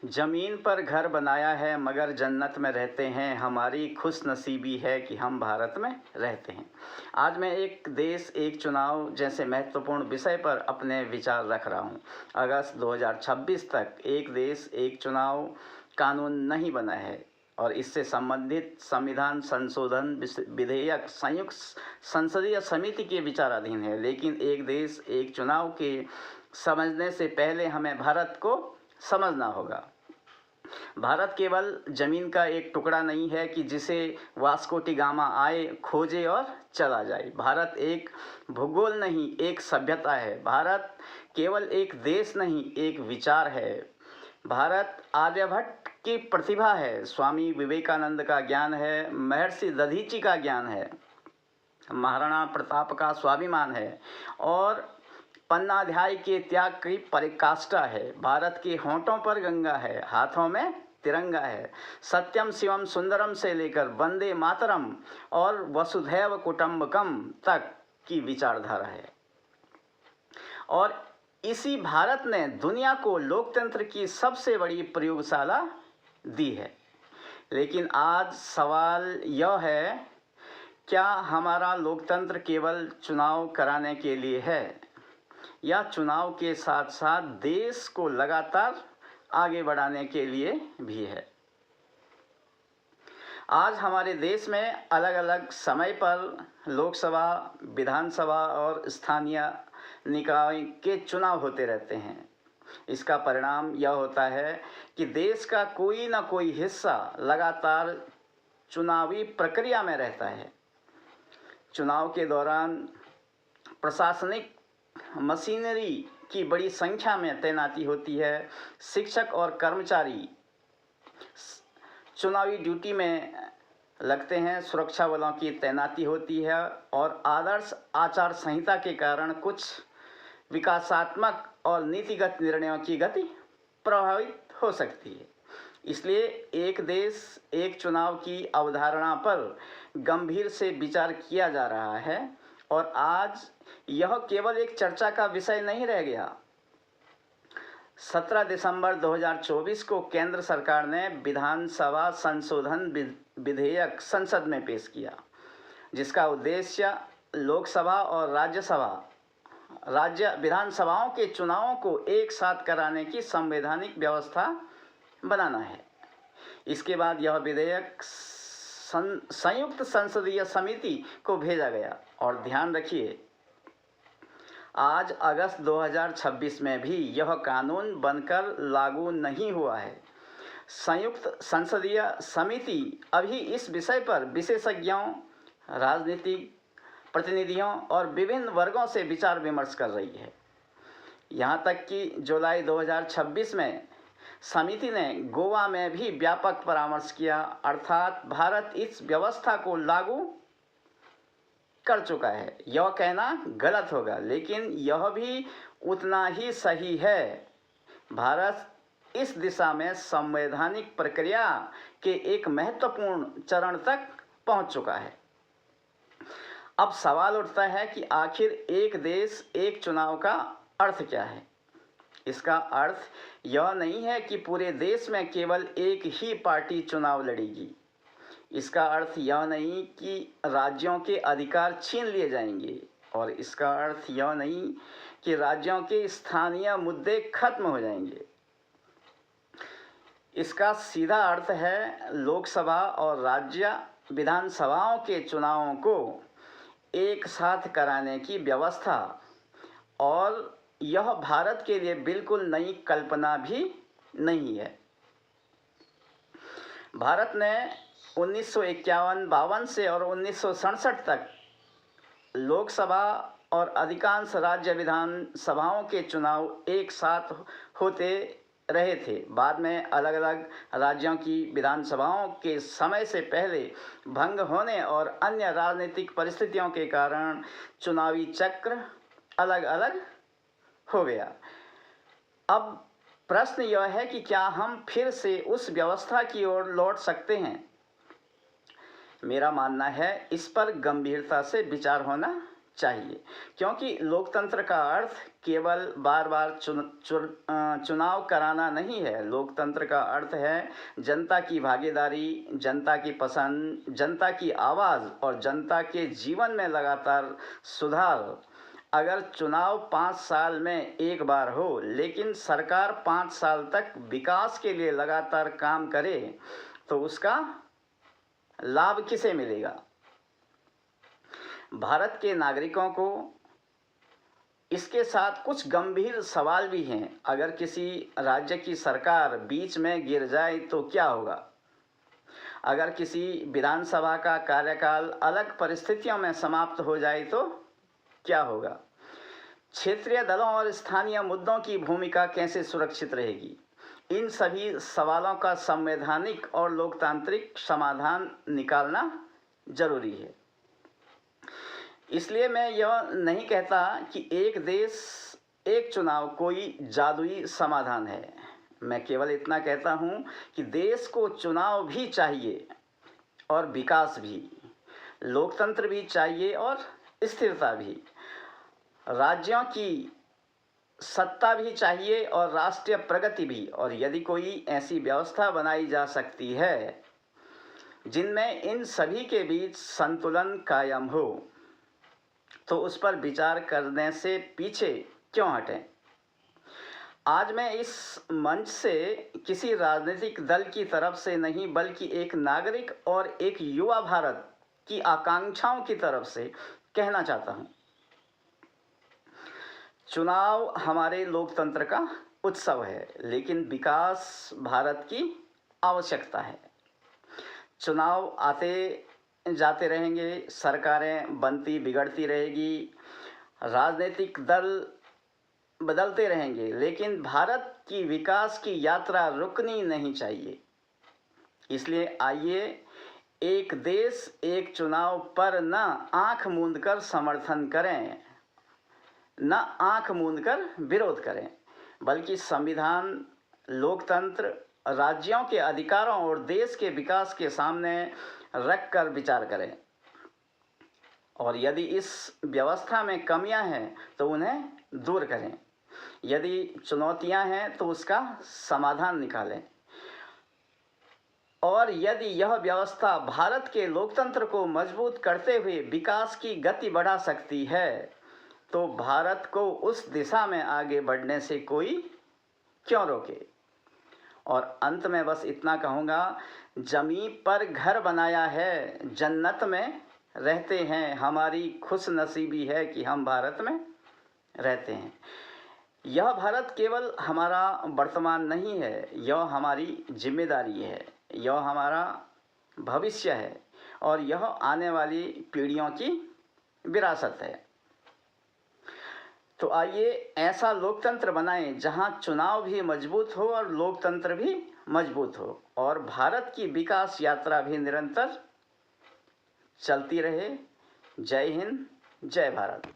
ज़मीन पर घर बनाया है मगर जन्नत में रहते हैं, हमारी खुशनसीबी है कि हम भारत में रहते हैं। आज मैं एक देश एक चुनाव जैसे महत्वपूर्ण विषय पर अपने विचार रख रहा हूँ। अगस्त 2026 तक एक देश एक चुनाव कानून नहीं बना है और इससे संबंधित संविधान संशोधन विधेयक संयुक्त संसदीय समिति के विचाराधीन है। लेकिन एक देश एक चुनाव के समझने से पहले हमें भारत को समझना होगा। भारत केवल ज़मीन का एक टुकड़ा नहीं है कि जिसे वास्को डी गामा आए, खोजे और चला जाए। भारत एक भूगोल नहीं, एक सभ्यता है। भारत केवल एक देश नहीं, एक विचार है। भारत आर्यभट्ट की प्रतिभा है, स्वामी विवेकानंद का ज्ञान है, महर्षि दधीची का ज्ञान है, महाराणा प्रताप का स्वाभिमान है और पन्नाध्याय के त्याग की परिकाष्ठा है। भारत के होंठों पर गंगा है, हाथों में तिरंगा है। सत्यम शिवम सुंदरम से लेकर वंदे मातरम और वसुधैव कुटुंबकम तक की विचारधारा है। और इसी भारत ने दुनिया को लोकतंत्र की सबसे बड़ी प्रयोगशाला दी है। लेकिन आज सवाल यह है, क्या हमारा लोकतंत्र केवल चुनाव कराने के लिए है या चुनाव के साथ साथ देश को लगातार आगे बढ़ाने के लिए भी है? आज हमारे देश में अलग अलग समय पर लोकसभा, विधानसभा और स्थानीय निकाय के चुनाव होते रहते हैं। इसका परिणाम यह होता है कि देश का कोई ना कोई हिस्सा लगातार चुनावी प्रक्रिया में रहता है। चुनाव के दौरान प्रशासनिक मशीनरी की बड़ी संख्या में तैनाती होती है। शिक्षक और कर्मचारी चुनावी ड्यूटी में लगते हैं, सुरक्षा बलों की तैनाती होती है और आदर्श आचार संहिता के कारण कुछ विकासात्मक और नीतिगत निर्णयों की गति प्रभावित हो सकती है। इसलिए एक देश एक चुनाव की अवधारणा पर गंभीर से विचार किया जा रहा है और आज यह केवल एक चर्चा का विषय नहीं रह गया। 17 दिसंबर 2024 को केंद्र सरकार ने विधानसभा संशोधन विधेयक संसद में पेश किया, जिसका उद्देश्य लोकसभा और राज्य विधानसभाओं के चुनावों को एक साथ कराने की संवैधानिक व्यवस्था बनाना है। इसके बाद यह विधेयक संयुक्त संसदीय समिति को भेजा गया और ध्यान रखिए, आज अगस्त 2026 में भी यह कानून बनकर लागू नहीं हुआ है। संयुक्त संसदीय समिति अभी इस विषय पर विशेषज्ञों, राजनीतिक प्रतिनिधियों और विभिन्न वर्गों से विचार विमर्श कर रही है। यहाँ तक कि जुलाई 2026 में समिति ने गोवा में भी व्यापक परामर्श किया, अर्थात भारत इस व्यवस्था को लागू कर चुका है। यह कहना गलत होगा, लेकिन यह भी उतना ही सही है। भारत इस दिशा में संवैधानिक प्रक्रिया के एक महत्वपूर्ण चरण तक पहुंच चुका है। अब सवाल उठता है कि आखिर एक देश एक चुनाव का अर्थ क्या है? इसका अर्थ यह नहीं है कि पूरे देश में केवल एक ही पार्टी चुनाव लड़ेगी। इसका अर्थ यह नहीं कि राज्यों के अधिकार छीन लिए जाएंगे और इसका अर्थ यह नहीं कि राज्यों के स्थानीय मुद्दे खत्म हो जाएंगे। इसका सीधा अर्थ है लोकसभा और राज्य विधानसभाओं के चुनावों को एक साथ कराने की व्यवस्था, और यह भारत के लिए बिल्कुल नई कल्पना भी नहीं है। भारत ने 1951-52 से और 1967 तक लोकसभा और अधिकांश राज्य विधानसभाओं के चुनाव एक साथ होते रहे थे। बाद में अलग अलग राज्यों की विधानसभाओं के समय से पहले भंग होने और अन्य राजनीतिक परिस्थितियों के कारण चुनावी चक्र अलग अलग हो गया। अब प्रश्न यह है कि क्या हम फिर से उस व्यवस्था की ओर लौट सकते हैं? मेरा मानना है इस पर गंभीरता से विचार होना चाहिए, क्योंकि लोकतंत्र का अर्थ केवल बार बार चुनाव कराना नहीं है। लोकतंत्र का अर्थ है जनता की भागीदारी, जनता की पसंद, जनता की आवाज़ और जनता के जीवन में लगातार सुधार। अगर चुनाव 5 साल में एक बार हो, लेकिन सरकार 5 साल तक विकास के लिए लगातार काम करे, तो उसका लाभ किसे मिलेगा? भारत के नागरिकों को इसके साथ कुछ गंभीर सवाल भी हैं। अगर किसी राज्य की सरकार बीच में गिर जाए तो क्या होगा? अगर किसी विधानसभा का कार्यकाल अलग परिस्थितियों में समाप्त हो जाए तो क्या होगा? क्षेत्रीय दलों और स्थानीय मुद्दों की भूमिका कैसे सुरक्षित रहेगी? इन सभी सवालों का संवैधानिक और लोकतांत्रिक समाधान निकालना जरूरी है। इसलिए मैं यह नहीं कहता कि एक देश एक चुनाव कोई जादुई समाधान है। मैं केवल इतना कहता हूँ कि देश को चुनाव भी चाहिए और विकास भी, लोकतंत्र भी चाहिए और स्थिरता भी, राज्यों की सत्ता भी चाहिए और राष्ट्रीय प्रगति भी। और यदि कोई ऐसी व्यवस्था बनाई जा सकती है जिनमें इन सभी के बीच संतुलन कायम हो, तो उस पर विचार करने से पीछे क्यों हटें? आज मैं इस मंच से किसी राजनीतिक दल की तरफ से नहीं, बल्कि एक नागरिक और एक युवा भारत की आकांक्षाओं की तरफ से कहना चाहता हूँ, चुनाव हमारे लोकतंत्र का उत्सव है, लेकिन विकास भारत की आवश्यकता है। चुनाव आते जाते रहेंगे, सरकारें बनती बिगड़ती रहेगी, राजनीतिक दल बदलते रहेंगे, लेकिन भारत की विकास की यात्रा रुकनी नहीं चाहिए। इसलिए आइए एक देश एक चुनाव पर न आंख मूंद कर समर्थन करें, न आंख मूंद कर विरोध करें, बल्कि संविधान, लोकतंत्र, राज्यों के अधिकारों और देश के विकास के सामने रख कर विचार करें। और यदि इस व्यवस्था में कमियां हैं तो उन्हें दूर करें। यदि चुनौतियां हैं तो उसका समाधान निकालें। और यदि यह व्यवस्था भारत के लोकतंत्र को मजबूत करते हुए विकास की गति बढ़ा सकती है, तो भारत को उस दिशा में आगे बढ़ने से कोई क्यों रोके? और अंत में बस इतना कहूँगा, ज़मीं पर घर बनाया है, जन्नत में रहते हैं, हमारी खुशनसीबी है कि हम भारत में रहते हैं। यह भारत केवल हमारा वर्तमान नहीं है, यह हमारी जिम्मेदारी है, यह हमारा भविष्य है और यह आने वाली पीढ़ियों की विरासत है। तो आइए ऐसा लोकतंत्र बनाएं जहां चुनाव भी मजबूत हो और लोकतंत्र भी मजबूत हो और भारत की विकास यात्रा भी निरंतर चलती रहे। जय हिंद, जय भारत।